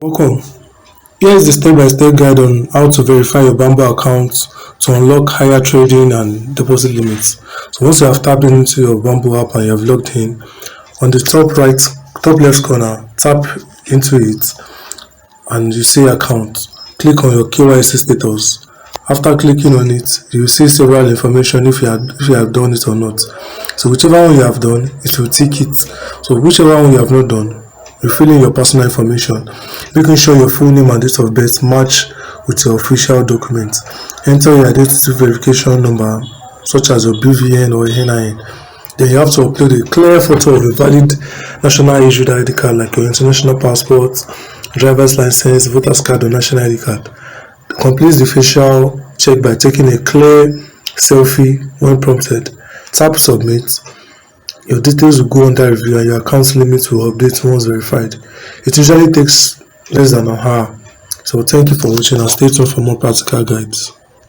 Welcome. Here is the step-by-step guide on how to verify your Bamboo account to unlock higher trading and deposit limits. So once you have tapped into your Bamboo app and you have logged in, on the top left corner, tap into it and you see account. Click on your KYC status. After clicking on it, you will see several information if you have done it or not. So whichever one you have done, it will tick it. So whichever one you have not done, you fill in your personal information, making sure your full name and date of birth match with your official document. Enter your identity verification number, such as your BVN or NIN. Then you have to upload a clear photo of a valid national issued ID card like your international passport, driver's license, voter's card, or national ID card. Complete the facial check by taking a clear selfie when prompted. Tap submit. Your details will go under review and your account limit will update once verified. It usually takes less than an hour. So thank you for watching and stay tuned for more practical guides.